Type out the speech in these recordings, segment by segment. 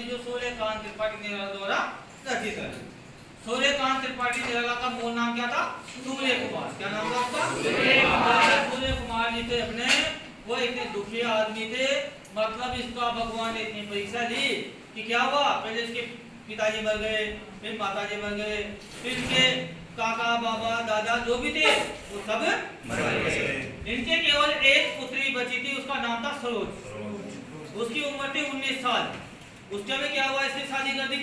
संबंधी जो सूर्यकांत त्रिपाठी निराला द्वारा रचित है। सूर्यकांत त्रिपाठी निराला का मूल नाम क्या था? सूर्य कुमार। क्या नाम था उसका? सूर्य कुमार जी थे अपने, वो इतने दुखी आदमी थे, मतलब इसका भगवान ने इतनी परीक्षा ली कि क्या हुआ, पहले इसके पिताजी मर गए, फिर माताजी मर गए, फिर इसके काका बाबा दादा जो भी थे वो सब मर गए। इनके केवल एक पुत्री बची थी, उसका नाम था सरोज। उसकी उम्र थी 19 साल। उस समय क्या हुआ, इसकी शादी कर दी।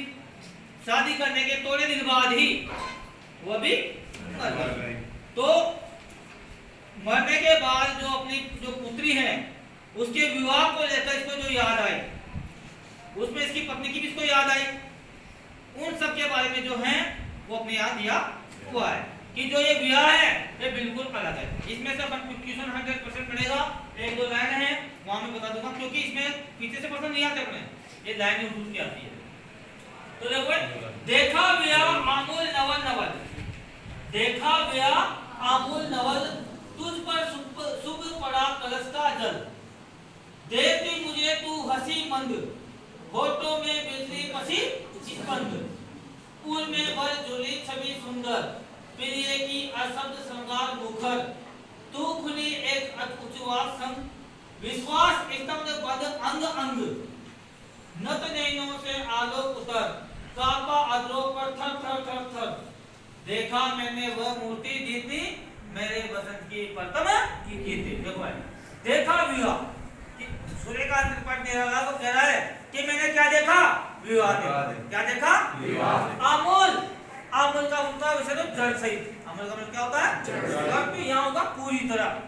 शादी करने के थोड़े दिन बाद ही वो भी मर गई। तो मरने के बाद जो अपनी जो पुत्री है उसके विवाह को लेकर इसको जो याद आई, उसमें इसकी पत्नी की भी इसको याद आई। उन सब के बारे में जो है वो अपने याद दिया हुआ है कि जो ये विवाह है ये बिल्कुल अलग है। इसमें से अपन क्वेश्चन 100% पड़ेगा। एक दो लाइन है वहां मैं बता दूंगा, क्योंकि इसमें पीछे से पसंद नहीं आते अपने, ये लाइन उर्दू की आती है। तो देखो, देखा विवाह आमूल नवल नवल, देखा विवाह आमूल नवल, तुझ पर शुभ पड़ा कलश का जल, देखती मुझे तू हंसी मंद, होठों में बिजली पसी स्पंद, पूल में भर झूली छवि सुंदर, प्रिय की अशब्द श्रृंगार मुखर, तू खुली एक उच्चवास संग, विश्वास स्तंभ बद अंग अंग, नत नैनों से आलोक उतर, कापा अधरों पर थर थर थर थर, देखा मैंने वह मूर्ति दी थी, मेरे बसंत की प्रथम की थी। देखो भाई, देखा विवाह, सूर्यकांत त्रिपाठी निराला को कह रहा है कि मैंने क्या देखा? विवाह देखा। क्या देखा? विवाह। आमूल, आमूल का उनका वैसे तो जड़ सहित, आमूल का मतलब क्या होता है? जड़। यहाँ होगा पूरी तरह,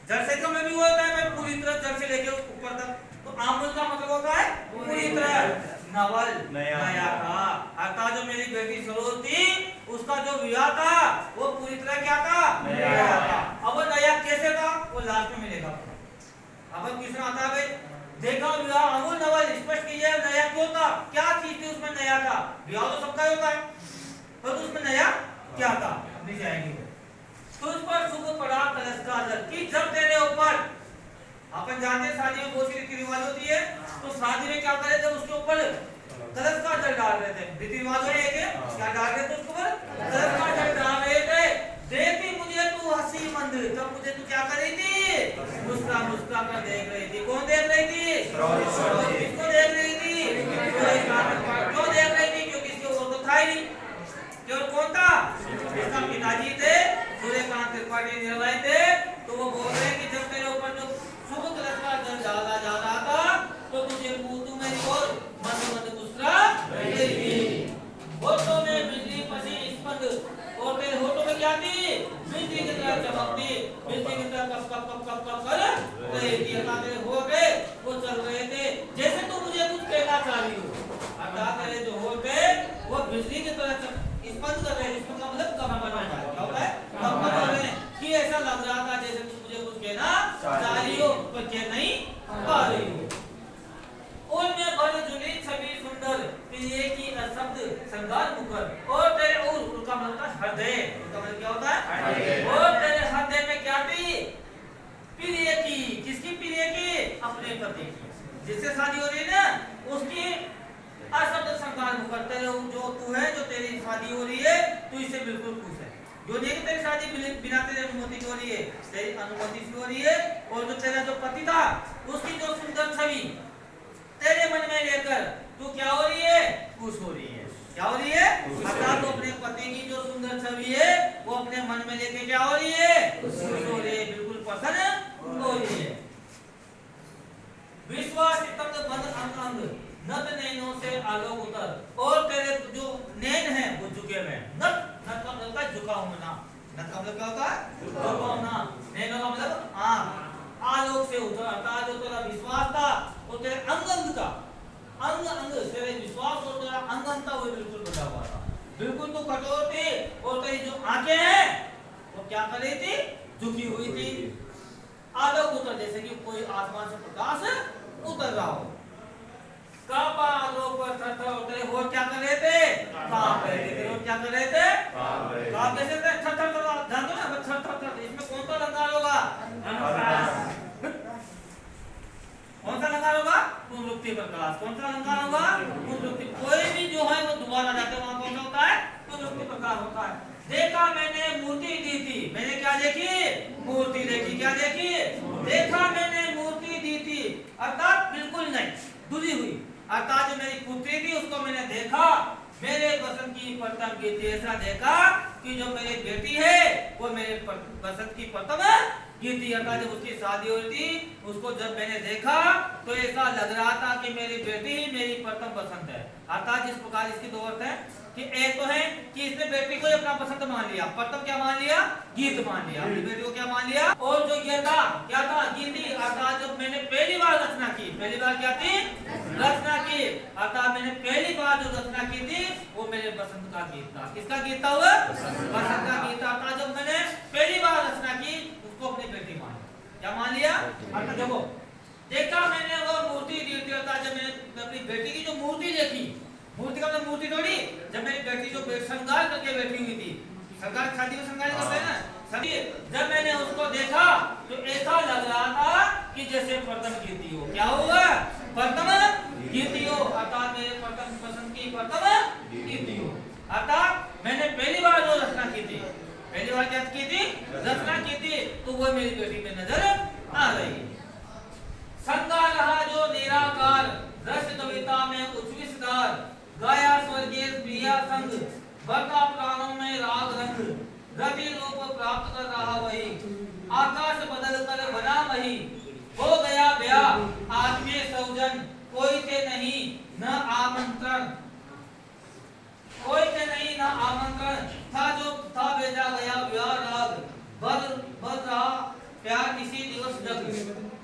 जड़ सहित का मतलब भी होता है मैं पूरी तरह जड़ से लेके ऊपर तक। तो आमूल का मतलब होता है पूरी तरह, नवल नया था। अर्थात जो मेरी बेटी सरोज थी उसका जो विवाह था वो पूरी तरह क्या था? नया था। अब वो नया कैसे था वो लास्ट में मिलेगा। अब क्वेश्चन आता है भाई, देखा विवाह आमूल नवल, स्पष्ट कीजिए नया क्यों था? क्या चीज थी उसमें नया था? विवाह तो सबका होता है, पर उसमें नया क्या था? नीचे आएंगे। तुझ पर शुभ पड़ा कलश का जल, कि जब तेरे ऊपर, अपन जानते शादी में बहुत सी रीति रिवाज होती है, तो शादी में क्या करे थे? उसके ऊपर कलश का जल डाल रहे थे। रीति रिवाज है क्या डाल रहे थे? उसके ऊपर कलश का जल डाल रहे थे। देखती मुझे तू हंसी मंद, तब मुझे तू क्या कर रही थी? मुस्कुरा मुस्कुरा कर देख रही थी। कौन देख रही थी? किसको देख रही थी? क्यों देख रही थी? क्योंकि इसके और तो था ही नहीं। क्यों? कौन था? इसका पिताजी थे, सूर्यकांत त्रिपाठी निराला थे। तो वो बोल रहे कि जब तेरे ऊपर जो शुभ कलश का जल डाला जा रहा था तो तुझे तू मेरी ओर मंद मंद मुस्कुरा रही थी। होठों में बिजली पसी स्पंद, और तेरे होठों में क्या थी? बिजली की तरह चमकती, बिजली की तरह cup cup cup cup cup कर रही थी। अर्थात तेरे होठ वो चल रहे थे जैसे तू मुझे कुछ कहना चाह रही हो। अर्थात तेरे जो होठ वो बिजली की तरह स्पंद कर रहे हैं। इसका मतलब कंपन हो रहा है। क्या होता है? कंपन हो रहे हैं, कि ऐसा लग रहा था जैसे तू मुझे कुछ कहना चाह रही हो पर कह नहीं पा रही हो। उनमें भर झूली छवि सुंदर, प्रिय की अशब्द श्रृंगार मुखर, और तेरे उनका मतलब हृदय, उनका मतलब क्या होता है? और तेरे हृदय में क्या थी? प्रिय की। किसकी प्रिय की? अपने पति की, जिससे शादी हो रही है ना उसकी अशब्द श्रृंगार मुखर। तेरे जो तू है, जो तेरी शादी हो रही है, तू इससे बिल्कुल खुश है। जो नहीं तेरी शादी बिना तेरी अनुमति की हो रही है, तेरी अनुमति से हो रही है। और जो तेरा जो पति था उसकी जो सुंदर छवि तेरे मन में लेकर तू क्या हो रही है? खुश हो रही है। क्या हो रही है? अर्थात तो अपने पति की जो सुंदर छवि है वो अपने मन में लेके क्या हो रही है? खुश हो रही है, बिल्कुल प्रसन्न हो रही है। विश्वास स्तंभ बंद अंग अंग, नत नैनों से आलोक उतर, और तेरे जो नैन है वो झुके हुए। नत, नत का मतलब है झुका होना। नत का मतलब क्या होता है? झुका होना। नैनों का मतलब आंख, आलोक से उतर। अर्थात जो तेरा विश्वास था वो तेरे अंग अंग था, अंग अंग तेरे विश्वास और तेरा अंग अंग था वो बिल्कुल बचा हुआ था। बिल्कुल तो कठोर थी, और तेरी जो आंखें हैं वो क्या कर रही थी? झुकी हुई थी। आलोक उतर, जैसे कि कोई आसमान से प्रकाश उतर रहा हो। कापा आलोक पर थर थर, और तेरे होठ क्या कर रहे थे? कांप रहे थे। तेरे होठ क्या कर रहे थे? कांप कैसे थे? थर थर थर, जान दो ना थर थर थर। इसमें कौन सा अलंकार होगा? कौन सा अलंकार होगा? पुनरुक्ति प्रकाश। कौन सा अलंकार होगा? पुनरुक्ति। कोई भी जो है वो दोबारा जाते वहां कौन सा होता है? पुनरुक्ति प्रकार होता है। देखा मैंने मूर्ति दी थी, मैंने क्या देखी? मूर्ति देखी। क्या देखी? देखा मैंने मूर्ति दी थी, अर्थात बिल्कुल नहीं, दूरी हुई। अर्थात जो मेरी पुत्री थी उसको मैंने देखा, मेरे पसंद की प्रथम गीति। ऐसा देखा कि जो मेरी बेटी है वो मेरे पसंद की प्रथम गीति। अर्थात जब उसकी शादी हुई थी उसको जब मैंने देखा तो ऐसा लग रहा था कि मेरी बेटी ही मेरी प्रथम पसंद है। अर्थात जिस प्रकार इसकी दो अर्थ है कि एक तो है कि इसने बेटी को अपना पसंद मान लिया, प्रथम क्या मान लिया? गीत मान लिया, अपनी बेटी को क्या मान लिया? और जो ये था क्या था? गीति। अर्थात जब मैंने पहली बार रचना की, पहली बार क्या थी? रचना की। अर्थात मैंने पहली बार जो रचना की थी वो मेरे पसंद का गीत था। किसका गीत था वो? पसंद का गीत था। अर्थात जब मैंने पहली बार रचना की उसको अपनी बेटी मान लिया। क्या मान लिया? अर्थात देखो, देखा मैंने वो मूर्ति दी थी। अर्थात जब मैंने अपनी बेटी की जो मूर्ति देखी, मूर्ति का मतलब मूर्ति थोड़ी, जब मेरी बेटी जो श्रृंगार करके बैठी हुई थी, श्रृंगार शादी में श्रृंगार करते हैं ना सभी, जब मैंने उसको देखा तो ऐसा लग रहा था कि जैसे प्रथम गीति हो। क्या होगा? प्रथम गीति हो। अर्थात मेरे प्रथम पसंद की प्रथम गीति हो। अर्थात मैंने पहली बार जो रचना की थी, पहली बार क्या की थी? रचना की थी, तो वो मेरी बेटी में नजर आ रही। श्रृंगार रहा जो निराकार, रस कविता में उच्छ्वसितदार, गाया स्वर्गीय प्रिया संग, बरता प्राणों में राग रंग, रति रूप प्राप्त कर रहा वही, आकाश बदल कर बना वही, हो गया ब्याह आत्मीय सौजन, कोई थे नहीं न आमंत्रण, कोई थे नहीं न आमंत्रण, था जो था भेजा गया ब्याह राग, बद रहा प्यार किसी दिवस जग,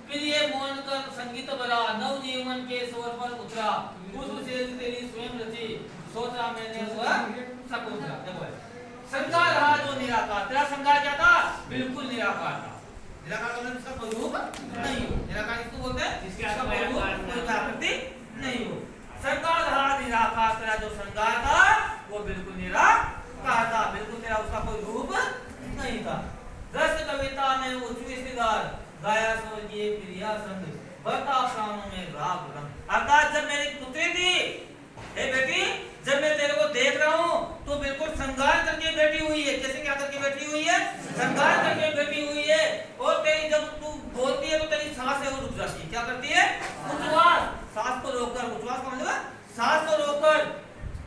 प्रिय मौन कर संगीत बरा, नव जीवन के स्वर पर उतरा, उस से तेरी स्वयं रची, सोचा मैंने सब उतरा। देखो श्रृंगार रहा जो निराकार, तेरा श्रृंगार क्या था? बिल्कुल निराकार था। निराकार का मतलब इसका कोई रूप नहीं हो। निराकार किसको बोलते हैं? जिसका कोई रूप कोई आकृति नहीं हो। श्रृंगार रहा निराकार, तेरा जो श्रृंगार था वो बिल्कुल निराकार था, बिल्कुल तेरा उसका कोई रूप नहीं था। रस कविता में उच्छ्वसितदार, गाया स्वर्गीय प्रिया संग, बरता प्राणों में राग रंग। अर्थात जब मेरी पुत्री थी, हे बेटी, जब मैं तेरे को देख रहा हूँ तो बिल्कुल श्रृंगार करके बैठी हुई है। कैसे क्या करके बैठी हुई है? श्रृंगार करके बैठी हुई है। और तेरी जब तू बोलती है तो तेरी सांस है वो रुक जाती है। क्या करती है? उच्छ्वास, सांस को रोककर। उच्छ्वास का मतलब सांस को रोककर।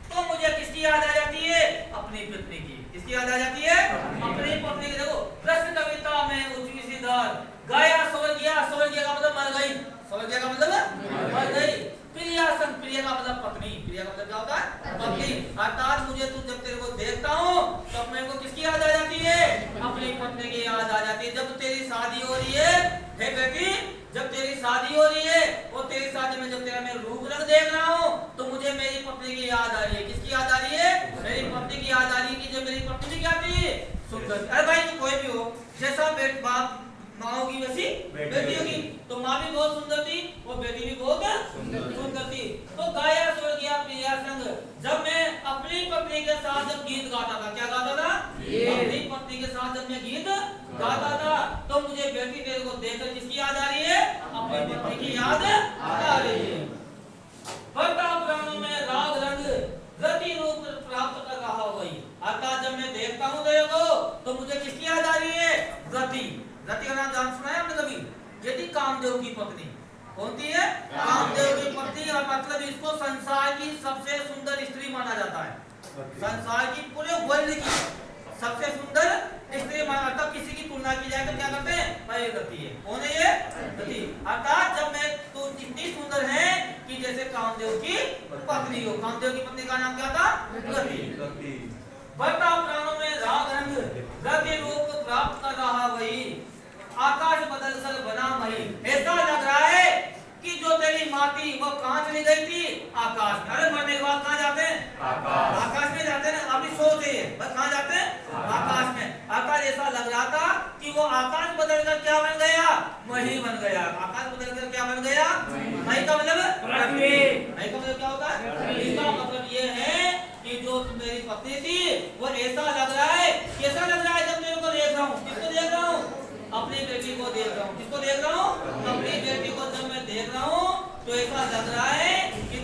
तो मुझे किसकी याद आ जाती है? अपनी पत्नी की। किसकी याद आ जाती है? अपनी पत्नी की। देखो, रस कविता में उच्छ्वसितदार, गाया स्वर्गीय, स्वर्गीय का मतलब मर गई, स्वर्गीय का मतलब मर गई, प्रिया संग, प्रिय का मतलब पत्नी, प्रिय का मतलब क्या होता है? पत्नी। अर्थात मुझे तू जब तेरे को देखता हूँ तो अपने को किसकी याद आ जाती है? अपनी पत्नी की याद आ जाती है। जब तेरी शादी हो रही है, हे बेटी, जब तेरी शादी हो रही है और तेरी शादी में जब तेरा मैं रूप रंग देख रहा हूँ तो मुझे मेरी पत्नी की याद आ रही है। किसकी याद आ रही है? मेरी पत्नी की याद आ रही है कि जो मेरी पत्नी क्या थी? सुंदर। अरे भाई कोई भी हो, जैसा बाप माँ होगी वैसी बेटी होगी। तो माँ भी बहुत सुंदर थी और बेटी भी बहुत सुंदर थी। तो गाया स्वर्गीय प्रिया संग, जब मैं अपनी पत्नी के साथ जब गीत गाता था, क्या गाता था? अपनी पत्नी के साथ जब मैं गीत गाता था तो मुझे बेटी तेरे को देखकर किसकी याद आ रही है? अपनी पत्नी की याद आ रही है। बरता प्राणों में राग रंग, रति रूप प्राप्त कर रहा वही। अर्थात जब मैं देखता हूँ तेरे को तो मुझे किसकी याद आ रही है? रति। रति का नाम जान सुना है आपने कभी? यदि कामदेव की पत्नी कौन थी है? कामदेव की पत्नी। और मतलब इसको संसार की सबसे सुंदर स्त्री माना जाता है। संसार की पूरे वर्ल्ड की सबसे सुंदर स्त्री माना, तब किसी की तुलना की जाए तो क्या करते हैं? भाई रति है। कौन है ये? रति। अर्थात जब मैं तो इतनी सुंदर है कि जैसे कामदेव की पत्नी हो। कामदेव की पत्नी का नाम क्या था? रति। बरता प्राणों में राग रंग, रति रूप प्राप्त कर रहा वही, आकाश बदल कर बना वही। ऐसा लग रहा है कि जो तेरी माँ थी वो कहाँ चली गई थी? आकाश में। अरे मरने के बाद कहाँ जाते हैं? आकाश में जाते हैं। अभी सोते हैं बस, कहाँ जाते हैं? आकाश में। आकाश ऐसा लग रहा था कि वो आकाश बदल कर क्या बन गया? मही बन गया। आकाश बदल कर क्या बन गया? मही का मतलब पृथ्वी। मही का मतलब क्या होता है? इसका मतलब ये है कि जो मेरी पत्नी थी वो ऐसा लग रहा है, कैसा लग रहा है? जब तेरे को देख रहा हूँ, किसको देख रहा हूँ? अपनी बेटी को देख रहा हूँ। किसको देख रहा हूँ? अपनी बेटी को जब मैं देख रहा हूँ तो ऐसा लग रहा है कि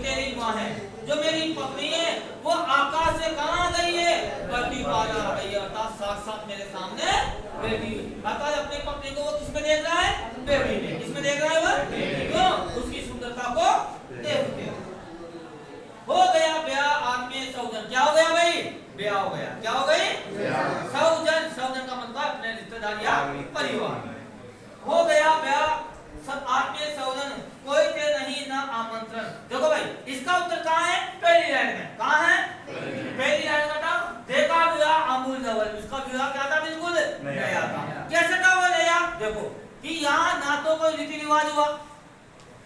देखो भाई, इसका उत्तर कहाँ है? पहली लाइन में। कहाँ है? पहली लाइन का था देखा विवाह अमूल नवल, उसका विवाह क्या था? बिल्कुल नया था। कैसे था वो नया? देखो कि यहाँ ना तो कोई रीति रिवाज हुआ,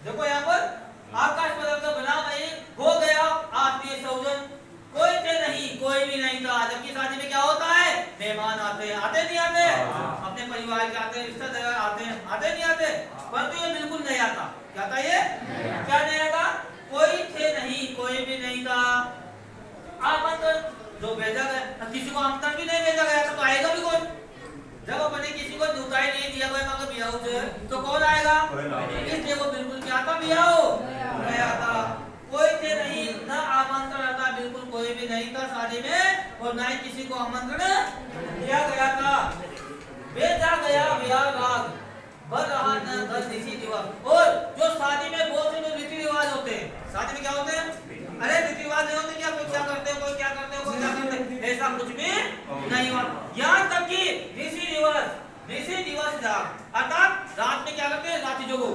देखो यहाँ पर आकाश पदल का बना नहीं हो गया, आत्मीय सौजन कोई थे नहीं, कोई भी नहीं था। जबकि शादी में क्या होता है? मेहमान आते हैं, आते नहीं आते? अपने परिवार के आते हैं, रिश्तेदार आते हैं, आते नहीं आते? परंतु ये बिल्कुल नया था। क्या था ये? क्या नया था? कोई थे नहीं, कोई भी नहीं था। आमंत्रण जो भेजा गया, किसी को आमंत्रण भी नहीं भेजा गया तो आएगा भी कौन? जब अपने किसी को न्योता ही नहीं दिया गया मगर ब्याह से, तो कौन आएगा? इसलिए वो बिल्कुल क्या था? ब्याह नया था। कोई थे नहीं, ना आमंत्रण आता, बिल्कुल कोई भी नहीं था शादी में, और ना ही किसी को आमंत्रण दिया गया था। भेजा गया ब्याह राग बढ़ रहा न घर ऋषि दिवस। और जो शादी में बहुत से रीति रिवाज होते हैं, शादी में क्या होते हैं? अरे रीति रिवाज नहीं होते क्या? कोई क्या करते हो, कोई क्या करते हो, कोई क्या करते हो, ऐसा कुछ भी नहीं हुआ। यहाँ तक कि ऋषि दिवस जाग, अर्थात रात में क्या करते हैं? रात्रि जोगो।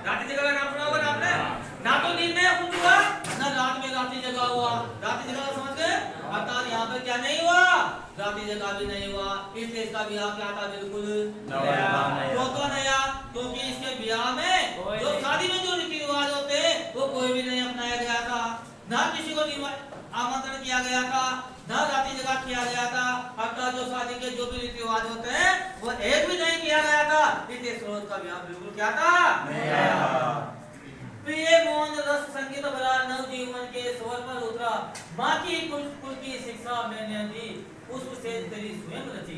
रात्रि जगह का नाम सुना होगा आपने? ना तो नींद में कुछ हुआ, ना रात में रात्रि जगह हुआ। रात्रि जगह समझ गए? अर्थात यहाँ पर क्या नहीं हुआ? रात्रि जगह भी नहीं हुआ। इसलिए इसका ब्याह क्या था? बिल्कुल नया। क्यों तो नया? क्योंकि इसके ब्याह में जो शादी में जो रीति रिवाज होते हैं वो कोई भी नहीं अपनाया गया था, ना किसी को आमंत्रण किया गया था, ना रात्रि जगह किया गया था। अर्थात जो शादी के जो भी रीति रिवाज होते हैं वो एक भी नहीं किया गया था। इसलिए स्रोत का ब्याह बिल्कुल क्या था? नया। प्रिय मौन रस संगीत भरा नव जीवन के स्वर पर उतरा, माँ की कुल की शिक्षा मैंने दी, पुष्प से तेरी स्वयं रची।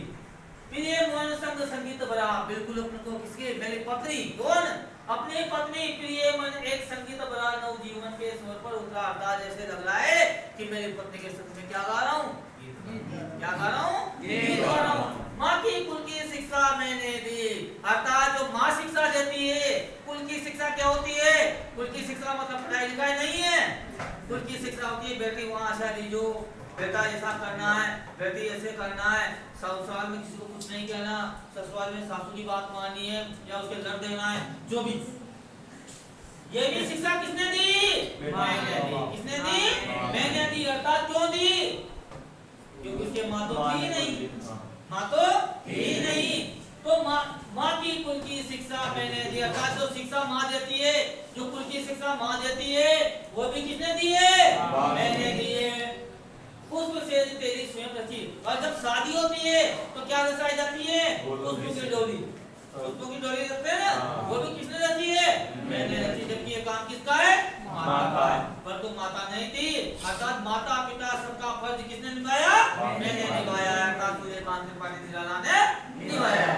प्रिय मौन संग संगीत भरा, बिल्कुल अपने को किसके? मेरी पत्नी। कौन? अपनी पत्नी। प्रिय मन एक संगीत भरा नव जीवन के स्वर पर उतरा, अर्थात जैसे लग रहा है कि मेरी पत्नी के साथ में क्या गा रहा हूँ? क्या गा रहा हूँ? गीत गा रहा हूँ। माँ की कुल की शिक्षा मैंने दी, अर्थात जो माँ शिक्षा देती है। कुल की शिक्षा क्या होती है? कुल की शिक्षा मतलब पढ़ाई लिखाई नहीं है। कुल की शिक्षा होती है बेटी वहाँ से लीजो, बेटा ऐसा करना है, बेटी ऐसे करना है, ससुराल में किसी को कुछ नहीं कहना, ससुराल में सासू की बात माननी है या उसके लड़ देना है, जो भी। ये भी शिक्षा किसने दी? मैंने दी। किसने दी? मैंने दी। अर्थात क्यों दी? क्योंकि उसके माँ तो थी नहीं, माँ तो थी नहीं। तो माँ की कुल की शिक्षा मैंने दी, अर्थात जो शिक्षा माँ देती है, जो कुल की शिक्षा माँ देती है वो भी किसने दी है? मैंने दी है। पुष्प से तेरी स्वयं रची। और जब शादी होती है तो क्या रचाई जाती है? पुष्पों की डोली। पुष्पों की डोली रखते हैं ना, वो भी किसने रची है? मैंने रची। जबकि ये काम किसका है? माता का है। पर तो माता नहीं थी, अर्थात माता पिता सबका फर्ज किसने निभाया? मैंने निभाया। अर्थात सूर्यकांत त्रिपाठी निराला ने निभाया।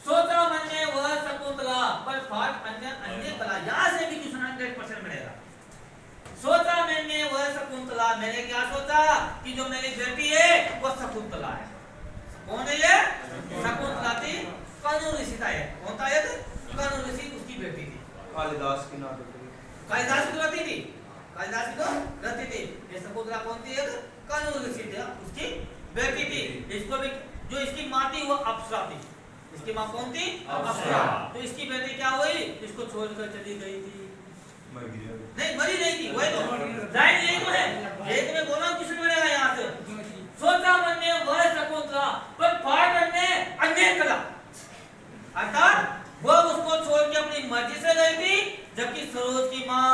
सोचा मन में वह शकुंतला, पर फाट अन्य कला। यहाँ से भी क्वेश्चन 100% मिलेगा। सोचा मैंने वह शकुंतला, मैंने क्या सोचा? कि जो मेरी बेटी है वो शकुंतला है। कौन है ये? शकुंतला थी। कनु ऋषि था। कौन था ये? कनु ऋषि, उसकी बेटी थी। कालिदास की नाटक, कालिदास की रति थी। कालिदास की तो रति थी। ये शकुंतला कौन थी? कनु ऋषि थी, उसकी बेटी थी। इसको भी जो इसकी माँ थी वो अप्सरा थी। इसकी माँ कौन थी? अप्सरा। तो इसकी बेटी क्या हुई? इसको छोड़कर चली गई थी। नहीं, मरी नहीं थी। वही तो लाइन यही तो है, यही तो मैं बोल रहा हूँ। किसने मिलेगा यहाँ से? सोचा मन में वह शकुंतला, पर फाट अन्य कला, अर्थात वो उसको छोड़ के अपनी मर्जी से गई थी, जबकि सरोज की माँ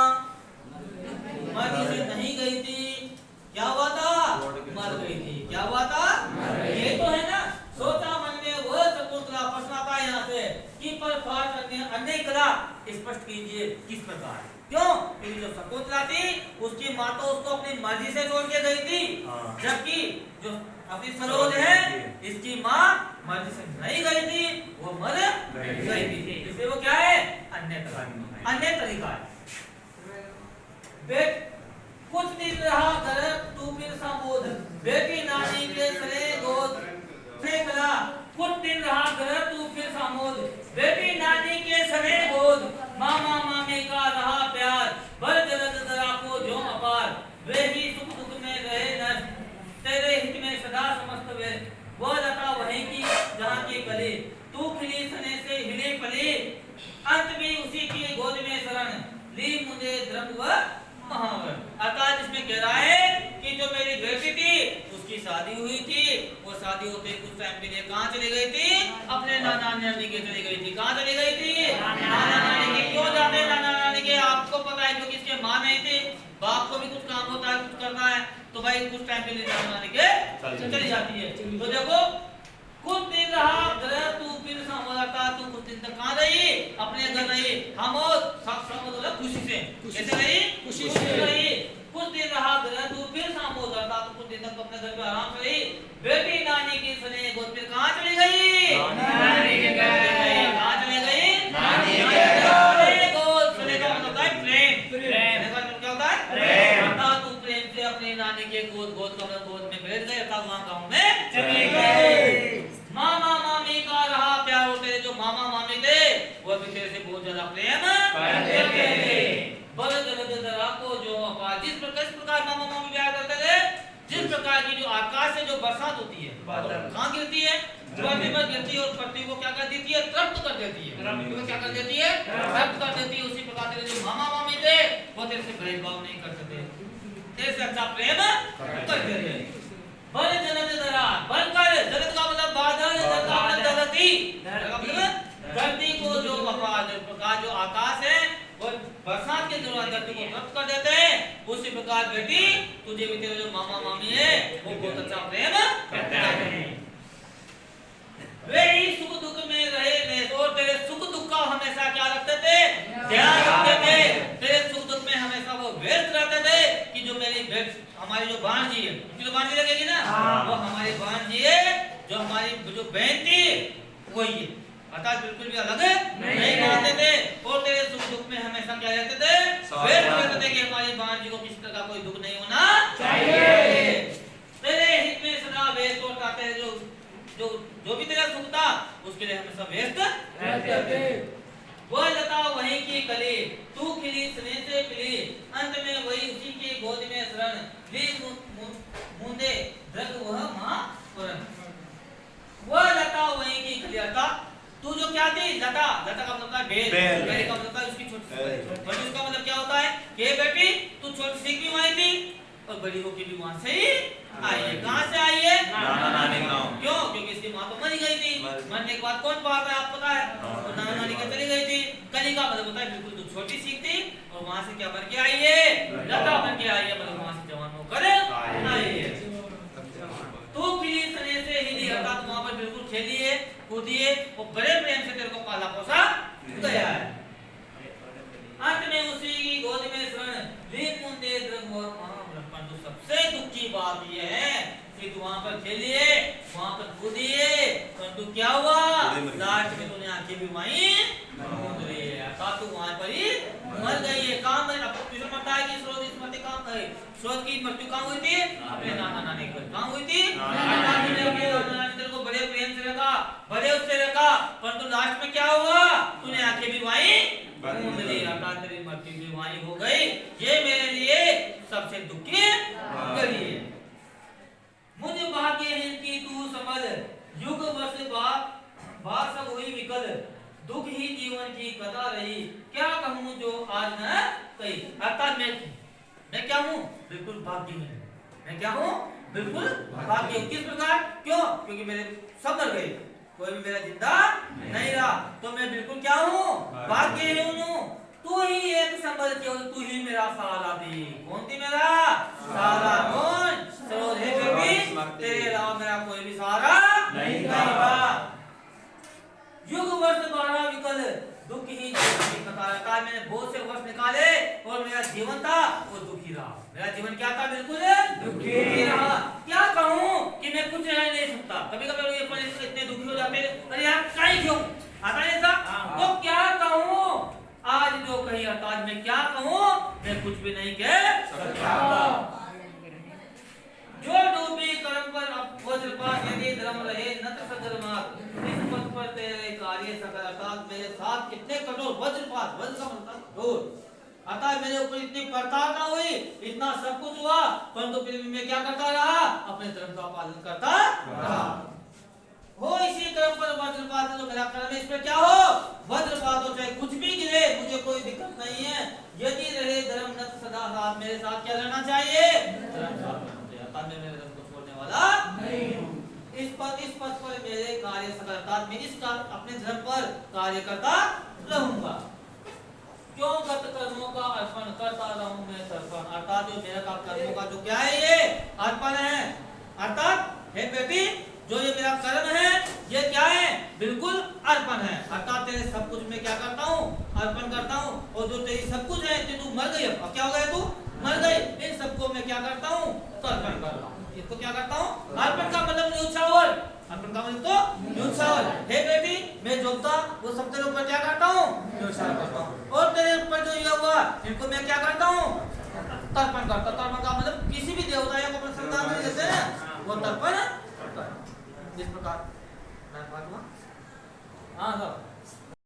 मर्जी से नहीं गई थी। क्या हुआ था? मर गई थी। क्या हुआ था? ये तो है ना। सोचा मन में वह शकुंतला, प्रश्न आता है यहाँ से कि पर फाट अन्य कला, स्पष्ट कीजिए किस प्रकार? क्यों? क्योंकि जो शकुंतला थी उसकी माँ तो उसको अपनी मर्जी से छोड़ के गई थी, जबकि जो अपनी सरोज है इसकी माँ मर्जी से नहीं गई थी, वो मर गई थी। इसलिए वो क्या है? अन्य तरीका है। कुछ दिन रहा घर तू फिर संबोध, बेटी नानी के सरे गोद फेंकला। कुछ दिन रहा घर तू फिर संबोध, बेटी नानी के सरे गोद, मामा मामी का रहा प्यार, भर जलद दरा को जो अपार, वे ही सुख दुख में रहे न, तेरे हित में सदा समस्त वे, वो लता वहीं की जहाँ की कली, तू खिली सने से हिले पली, अंत भी उसी की गोद में शरण, धर्म व महाव्रत। अर्थात इसमें कह रहा है कि जो मेरी बेटी थी उसकी शादी हुई थी, वो शादी होते कुछ टाइम के लिए कहाँ चली गई थी? अपने नाना नानी के चली गई थी। कहाँ चली गई थी? नाना नानी के। क्यों जाते हैं नाना नानी के? आपको पता है क्योंकि इसके माँ नहीं थे, बाप को भी कुछ काम होता है, कुछ करना है, तो भाई कुछ टाइम के लिए नाना नानी के चली जाती है। तो देखो कुछ दिन रहा घर, तू फिर संभालता, तू कुछ दिन तक कहाँ रही? अपने घर रही। हम सब खुशी से कैसे रही? खुशी से रही। कुछ दिन रहा घर, तू फिर संभालता, तो कुछ दिन तक अपने घर पे आराम से रही। बेटी नानी की सुने गोद फिर कहाँ चली गई? नानी के घर गई। कहाँ चली गई? नानी के घर। गोद सुने का मतलब होता है प्रेम। प्रेम का मतलब क्या होता है? प्रेम। अर्थात तू प्रेम से अपनी नानी के गोद में बैठ गए, अर्थात वहाँ गाँव में चली गई। मामा मामी का रहा प्यार, और तेरे जो मामा मामी थे वो भी तेरे से बहुत ज्यादा प्रेम करते थे। बल जलद धरा को जो जिस प्रकार मामा मामी प्यार करते थे, जिस प्रकार की जो आकाश से जो बरसात होती है कहाँ गिरती है? धरती पर गिरती है और पृथ्वी को क्या कर देती है? तृप्त कर देती है। पृथ्वी को क्या कर देती है? तृप्त कर देती है। उसी प्रकार तेरे जो मामा मामी थे वो तेरे से भेदभाव नहीं करते थे, तेरे से अच्छा प्रेम करते थे। बल जलद धरा, बल कर, जलद का मतलब बादल, जल का मतलब धरती। धरती को जो प्रकार जो आकाश है वो बरसात के दौरान धरती को तृप्त कर देते हैं, उसी प्रकार बेटी तुझे भी तेरे जो मामा मामी है वो बहुत अच्छा प्रेम करते हैं। वे ही सुख दुख में रहे और तेरे सुख दुख का हमेशा क्या रखते थे? ध्यान रखते थे। तेरे सुख दुख में हमेशा वो व्यस्त रहते थे कि जो मेरी हमारी जो भांजी है, उनकी तो भांजी लगेगी ना, वो हमारी भांजी है, जो हमारी जो बहन थी वही है। अर्थात बिल्कुल भी अलग नहीं मानते थे और तेरे सुख दुख में हमेशा क्या रहते थे? व्यस्त रहते थे कि हमारी भांजी को किसी तरह का कोई दुख नहीं होना चाहिए। तेरे हित में सदा व्यस्त और कहते हैं जो भी तेरा सुख था उसके लिए हमेशा व्यस्त रहते थे। वह लता वहीं की कली, तू खिली स्नेह से खिली, अंत में वही उसी के गोद में शरण ली मुंदे दर्द वह मां पुरन। वह लता वहीं की कली, अर्थात तू जो क्या थी? लता। लता का मतलब है बेल, बेल का मतलब है उसकी छोटी सी। बड़ी उसका मतलब क्या होता है कि बेटी तू छोटी सी भी वहीं थी और बड़ी होके भी वहां से ही आई है। कहां से आई है? नाना नानी गांव। क्यों? क्योंकि इसकी मां तो मर गई थी। मरने के बाद कौन बात है आपको पता है? तो नाना नानी के चली गई थी। कली का मतलब होता है बिल्कुल तो छोटी सी थी और वहां से क्या बन के आई है? लता बन के आई है, मतलब वहां से जवान होकर आई है। तू खिली सने से हिली, अर्थात वहां पर बिल्कुल खेली है, कूदी है और बड़े प्रेम से तेरे को पाला पोसा गया है। अंत में उसी की गोद में शरण ली मुंदे द्रव और महाब्रह्मण। तो सबसे दुख की बात यह है कि तू वहां पर खेली है, वहां पर कूदी है, परंतु क्या हुआ? लास्ट में तूने आंखें भी वहीं मूंद ली है, अर्थात तू वहां पर ही मर गई है। कहां मर? अब तुझे पता है कि स्रोत स्मृति कहां है? स्रोत की मृत्यु कहां हुई थी? अपने नाना नानी के घर। कहां हुई थी? नाना नानी तेरे को बड़े प्रेम से रखा, बड़े उससे रखा, परंतु लास्ट में क्या हुआ? तूने आंखें भी वहीं मूंद ली, अर्थात तेरी मृत्यु भी वहीं हो गई। ये मेरे लिए सबसे दुख की घड़ी है। मुझ भाग्यहीन की तू समझ, युग वर्ष बाद सब हुई विकल, दुख ही जीवन की कथा रही, क्या कहूँ जो आज न कही। अर्थात मैं क्या हूँ? बिल्कुल भाग्यहीन। मैं क्या हूँ? बिल्कुल भाग्यहीन। किस प्रकार? क्यों? क्योंकि मेरे सब मर गए, कोई भी मेरा जिंदा नहीं रहा, तो मैं बिल्कुल क्या हूँ? भाग्यहीन हूँ। तू ही एक संबल केवल, तू ही मेरा सहारा थी। कौन थी मेरा सहारा? कौन? सरोज है बेबी, तेरे अलावा मेरा कोई भी सहारा नहीं था। युग वर्ष 12 विकल, दुख ही जीवन की कथा रहा। मैंने बहुत से वर्ष निकाले और मेरा जीवन था वो दुखी रहा। मेरा जीवन क्या था? बिल्कुल दुखी रहा। क्या कहूँ कि मैं कुछ रह नहीं सकता। कभी कभी लोग ये इतने दुखी हो जाते हैं, अरे यार काहे क्यों आता है ऐसा? तो क्या कहूँ आज जो कही अर्थात मैं क्या कहूँ? मैं कुछ भी नहीं कह सकता। जो डूबी कर्म पर वज्रपात, यदि धर्म रहे नत सदरमात, इस पथ पर तेरे कार्य सकल। अर्थात मेरे साथ कितने कठोर वज्रपात, वज्र का मतलब कठोर, अर्थात मेरे ऊपर इतनी प्रताड़ना हुई, इतना सब कुछ हुआ, परंतु फिर मैं क्या करता रहा? अपने धर्म का पालन करता रहा। हो इसी कर्म पर वज्रपात, जो मेरा कर्म है इस पर क्या हो? वज्रपात हो, चाहे कुछ भी गिरे मुझे कोई दिक्कत नहीं है। यदि रहे धर्म अर्थात मेरे साथ क्या रहना चाहिए, अर्थात मैं मेरे धर्म को छोड़ने वाला नहीं हूँ। इस पद पर मेरे कार्य सकल, अर्थात मैं इस अपने धर्म पर कार्य करता रहूंगा। क्यों गत कर्मों का अर्पण करता रहूं मैं तर्पण, अर्थात जो मेरा कर्मों का जो क्या है ये अर्पण है, अर्थात हे बेटी जो ये मेरा कर्म है ये क्या है, बिल्कुल अर्पण है। अर्थात तेरे सब कुछ मैं क्या करता हूँ, अर्पण करता हूँ। और जो तेरी सब कुछ है, तू मर गई, अब क्या हो गया, तू मर गई, इन सबको मैं क्या करता हूँ, अर्पण कर रहा हूँ। इसको क्या करता हूँ, अर्पण का मतलब न्यूछावर, अर्पण का मतलब तो न्यूछावर। हे बेटी मैं जो था वो सब तेरे ऊपर क्या करता हूँ, न्यूछावर करता हूँ। और तेरे ऊपर जो ये हुआ इनको मैं क्या करता हूँ, तर्पण करता। तर्पण का मतलब किसी भी देवता या को प्रसन्नता में देते हैं वो तर्पण करता है। इस प्रकार हाँ सब